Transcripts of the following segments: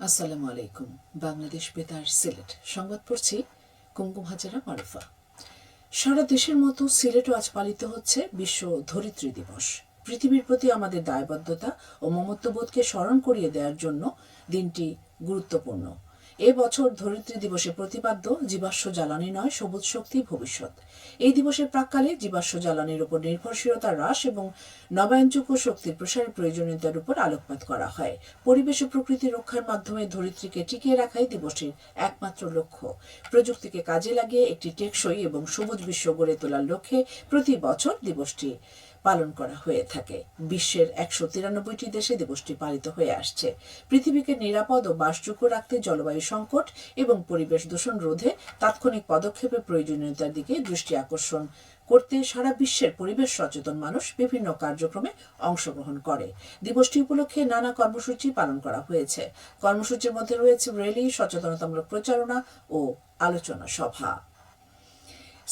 আসসালামু আলাইকুম। বাংলাদেশ বেতার সিলেট সংবাদ পড়ছি কুমকুম হাজেরা মারুফা। সারা দেশের মতো সিলেটও আজ পালিত হচ্ছে বিশ্ব ধরিত্রী দিবস। পৃথিবীর প্রতি আমাদের দায়বদ্ধতা ও মমত্ববোধকে স্মরণ করিয়ে দেওয়ার জন্য দিনটি গুরুত্বপূর্ণ। এ বছর ধরিত্রী দিবসে প্রতিপাদ্য জীবাশ্ম জ্বালানি নয়, সবুজ শক্তি ভবিষ্যৎ। এই দিবসের প্রাক্কালে জীবাশ্ম জ্বালানির উপর নির্ভরশীলতা হ্রাস এবং নবায়নযোগ্য শক্তির প্রসারের প্রয়োজনীয়তার উপর আলোকপাত করা হয়। পরিবেশ ও প্রকৃতি রক্ষার মাধ্যমে ধরিত্রীকে টিকিয়ে রাখাই দিবসটির একমাত্র লক্ষ্য। প্রযুক্তিকে কাজে লাগিয়ে একটি টেকসই এবং সবুজ বিশ্ব গড়ে তোলার লক্ষ্যে প্রতি বছর দিবসটি পালন করা হয়ে থাকে। বিশ্বের 193টি দেশে দিবসটি পালিত হয়ে আসছে। পৃথিবীকে নিরাপদ ও বাসযোগ্য রাখতে জলবায়ু সংকট এবং পরিবেশ দূষণ রোধে তাৎক্ষণিক পদক্ষেপের প্রয়োজনীয়তার দিকে দৃষ্টি আকর্ষণ করতে সারা বিশ্বের পরিবেশ সচেতন মানুষ বিভিন্ন কার্যক্রমে অংশগ্রহণ করে। দিবসটি উপলক্ষে নানা কর্মসূচি পালন করা হয়েছে। কর্মসূচির মধ্যে রয়েছে র্যালি, সচেতনতামূলক প্রচারণা ও আলোচনা সভা।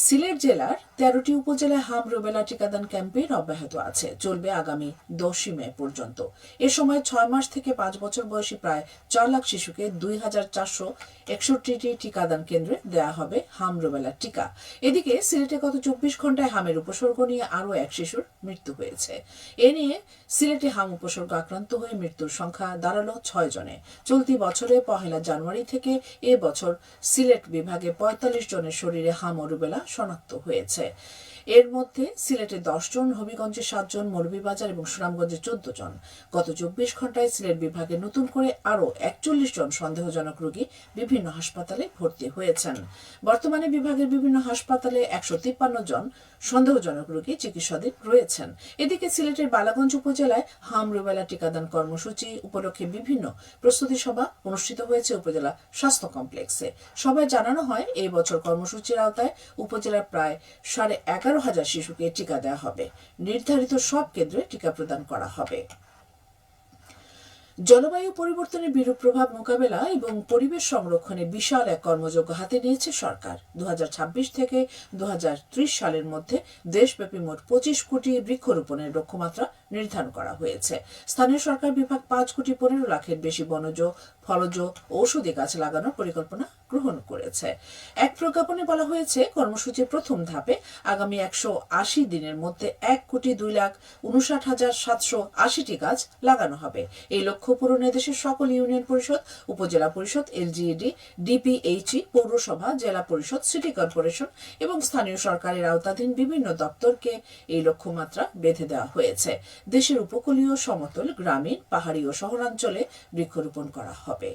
সিলেট জেলার 13টি উপজেলায় হাম রুবেলা টিকাদান ক্যাম্পেইন অব্যাহত আছে, চলবে আগামী 10 মে পর্যন্ত। এ সময় 6 মাস থেকে 5 বছর বয়সী প্রায় 4 লাখ শিশুকে 2461টি টিকাদান কেন্দ্রে দেয়া হবে হাম রুবেলা টিকা। এদিকে সিলেটে গত 24 ঘন্টায় হামের উপসর্গ নিয়ে আরও এক শিশুর মৃত্যু হয়েছে। এ নিয়ে সিলেটে হাম উপসর্গ আক্রান্ত হয়ে মৃত্যুর সংখ্যা দাঁড়ালো 6 জনে। চলতি বছরে 1 জানুয়ারি থেকে এ বছর সিলেট বিভাগে 45 জনের শরীরে হাম ও রুবেলা শনাক্ত হয়েছে। এর মধ্যে সিলেটে 10 জন, হবিগঞ্জে 7 জন, মৌলভীবাজার এবং সুনামগঞ্জে 14 জন। গত 24 ঘন্টায় সিলেট বিভাগে নতুন করে আরও 41 জন সন্দেহজনক রোগী বিভিন্ন হাসপাতালে ভর্তি হয়েছেন। বর্তমানে বিভাগের বিভিন্ন হাসপাতালে 153 জন সন্দেহজনক রোগী চিকিৎসাধীন রয়েছেন। এদিকে সিলেটের বালাগঞ্জ উপজেলায় হাম রুবেলা টিকাদান কর্মসূচি উপলক্ষে বিভিন্ন প্রস্তুতি সভা অনুষ্ঠিত হয়েছে উপজেলা স্বাস্থ্য কমপ্লেক্সে। সভায় জানানো হয়, এই বছর কর্মসূচির আওতায় উপজেলার প্রায় 11,500 শিশুকে টিকা দেওয়া হবে। নির্ধারিত সব কেন্দ্রে টিকা প্রদান করা হবে। জলবায়ু পরিবর্তনের বিরূপ প্রভাব মোকাবেলা এবং পরিবেশ সংরক্ষণে বিশাল এক কর্মযজ্ঞ হাতে নিয়েছে সরকার। 2026 থেকে 2030 সালের মধ্যে দেশব্যাপী মোট 25 কোটি বৃক্ষরোপণের লক্ষ্যমাত্রা নির্ধারণ করা হয়েছে। স্থানীয় সরকার বিভাগ 5 কোটি 15 লাখের বেশি বনজ, ফলজ, ঔষধি গাছ লাগানোর পরিকল্পনা গ্রহণ করেছে। এক প্রজ্ঞাপনে বলা হয়েছে, কর্মসূচির প্রথম ধাপে আগামী 180 দিনের মধ্যে 1,59,780টি গাছ লাগানো হবে। এই লক্ষ্য পূরণে দেশের সকল ইউনিয়ন পরিষদ, উপজেলা পরিষদ, এলজিইডি, ডিপিএইচই, পৌরসভা, জেলা পরিষদ, সিটি কর্পোরেশন এবং স্থানীয় সরকারের আওতাধীন বিভিন্ন দপ্তরকে এই লক্ষ্যমাত্রা বেঁধে দেওয়া হয়েছে। দেশের উপকূলীয়, সমতল, গ্রামীণ, পাহাড়ি ও শহরাঞ্চলে বৃক্ষরোপণ করা হবে।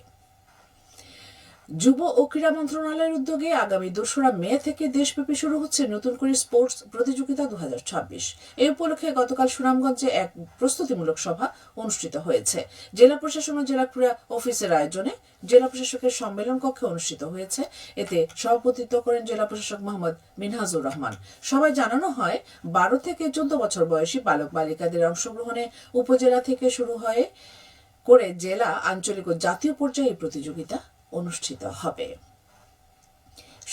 যুব ও ক্রীড়া মন্ত্রণালয়ের উদ্যোগে আগামী 2রা মে থেকে দেশব্যাপী শুরু হচ্ছে নতুন করে স্পোর্টস প্রতিযোগিতা 2026। এই উপলক্ষে গতকাল সুনামগঞ্জে এক প্রস্তুতিমূলক সভা অনুষ্ঠিত হয়েছে। জেলা প্রশাসন ও জেলা ক্রীড়া অফিসের আয়োজনে জেলা প্রশাসকের সম্মেলন কক্ষে অনুষ্ঠিত হয়েছে। এতে সভাপতিত্ব করেন জেলা প্রশাসক মোহাম্মদ মিনহাজুর রহমান। সভায় জানানো হয়, 12 থেকে 14 বছর বয়সী বালক বালিকাদের অংশগ্রহণে উপজেলা থেকে শুরু করে জেলা, আঞ্চলিক ও জাতীয় পর্যায়ে এই প্রতিযোগিতা অনুষ্ঠিত হবে।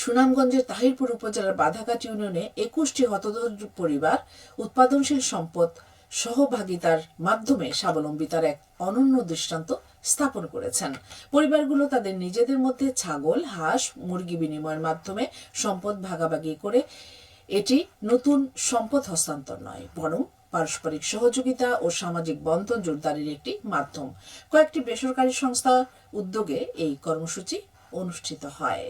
সুনামগঞ্জের তাহিরপুর উপজেলার বাধাঘাট ইউনিয়নে 21টি হতদরিদ্র পরিবার উৎপাদনশীল সম্পদ সহভাগিতার মাধ্যমে স্বাবলম্বিতার এক অনন্য দৃষ্টান্ত স্থাপন করেছেন। পরিবারগুলো তাদের নিজেদের মধ্যে ছাগল, হাঁস, মুরগি বিনিময়ের মাধ্যমে সম্পদ ভাগাভাগি করে এটি নতুন সম্পদ হস্তান্তর নয়, বরং পারস্পরিক সহযোগিতা ও সামাজিক বন্ধন জোরদারের একটি মাধ্যম। কয়েকটি বেসরকারি সংস্থার উদ্যোগে এই কর্মসূচি অনুষ্ঠিত হয়।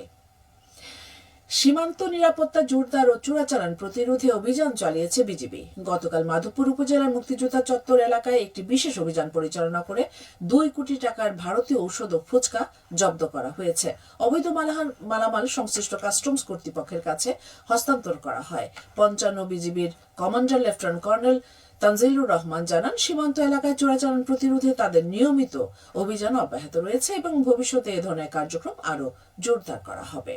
সীমান্ত নিরাপত্তা জোরদার ও চোরাচালান প্রতিরোধে অভিযান চালিয়েছে বিজিবি। গতকাল মাধবপুর উপজেলার মুক্তিযোদ্ধা চত্বর এলাকায় একটি বিশেষ অভিযান পরিচালনা করে 2 কোটি টাকার ভারতীয় ঔষধ ও ফুচকা জব্দ করা হয়েছে। অবৈধ মালামাল সংশ্লিষ্ট কাস্টমস কর্তৃপক্ষের কাছে হস্তান্তর করা হয়। 55 বিজিবির commander lieutenant colonel Tanjilur Rahman জানান, সীমান্ত এলাকায় চোরাচালান প্রতিরোধে তাদের নিয়মিত অভিযান অব্যাহত রয়েছে এবং ভবিষ্যতে এ ধরনের কার্যক্রম আরও জোরদার করা হবে।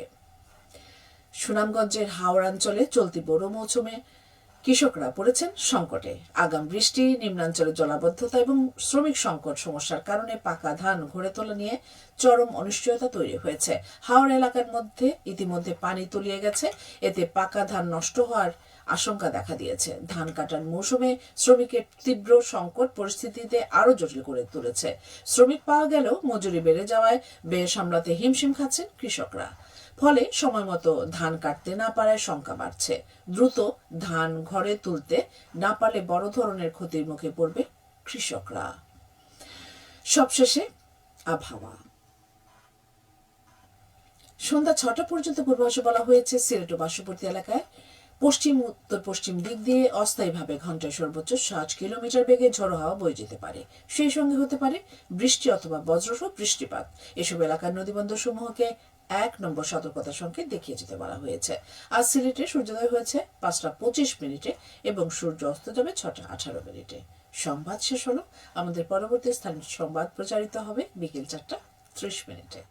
সুনামগঞ্জের হাওড়াঞ্চলে চলতি বোরো মৌসুমে কৃষকরা পড়েছেন সংকটে। আগাম বৃষ্টি, নিম্নাঞ্চলে জলাবদ্ধতা এবং শ্রমিক সংকট সমস্যার কারণে পাকা ধান ঘরে তোলা নিয়ে চরম অনিশ্চয়তা তৈরি হয়েছে। হাওড়া এলাকার মধ্যে ইতিমধ্যে পানি তলিয়ে গেছে। এতে পাকা ধান নষ্ট হওয়ার আশঙ্কা দেখা দিয়েছে। ধান কাটার মৌসুমে শ্রমিকের তীব্র সংকট পরিস্থিতিতে আরো জটিল করে তুলেছে। শ্রমিক পাওয়া গেলেও মজুরি বেড়ে যাওয়ায় ব্যয় সামলাতে হিমশিম খাচ্ছেন কৃষকরা। ফলে সময় মতো ধান কাটতে না পারায় শঙ্কা বাড়ছে। দ্রুত ধান ঘরে তুলতে না পারলে বড় ধরনের ক্ষতির মুখে পড়বে কৃষকরা। সবশেষে আবহাওয়া। সন্ধ্যা 6টা পর্যন্ত পূর্বাভাসে বলা হয়েছে সিলেট ও পার্শ্ববর্তী এলাকায় পশ্চিম উত্তর পশ্চিম দিক দিয়ে অস্থায়ীভাবে ঘন্টায় সর্বোচ্চ 60 কিলোমিটার বেগে ঝোড়ো হাওয়া বয়ে যেতে পারে। সেই সঙ্গে হতে পারে বৃষ্টি অথবা বজ্রসহ বৃষ্টিপাত। এসব এলাকার নদীবন্দর সমূহকে 1 নম্বর সতর্কতা সংকেত দেখিয়ে যেতে বলা হয়েছে। আজ সিলেটে সূর্যোদয় হয়েছে 5টা 25 মিনিটে এবং সূর্য অস্ত যাবে 6টা 18 মিনিটে। সংবাদ শেষ হলো। আমাদের পরবর্তী স্থানীয় সংবাদ প্রচারিত হবে বিকেল 4টা 30 মিনিটে।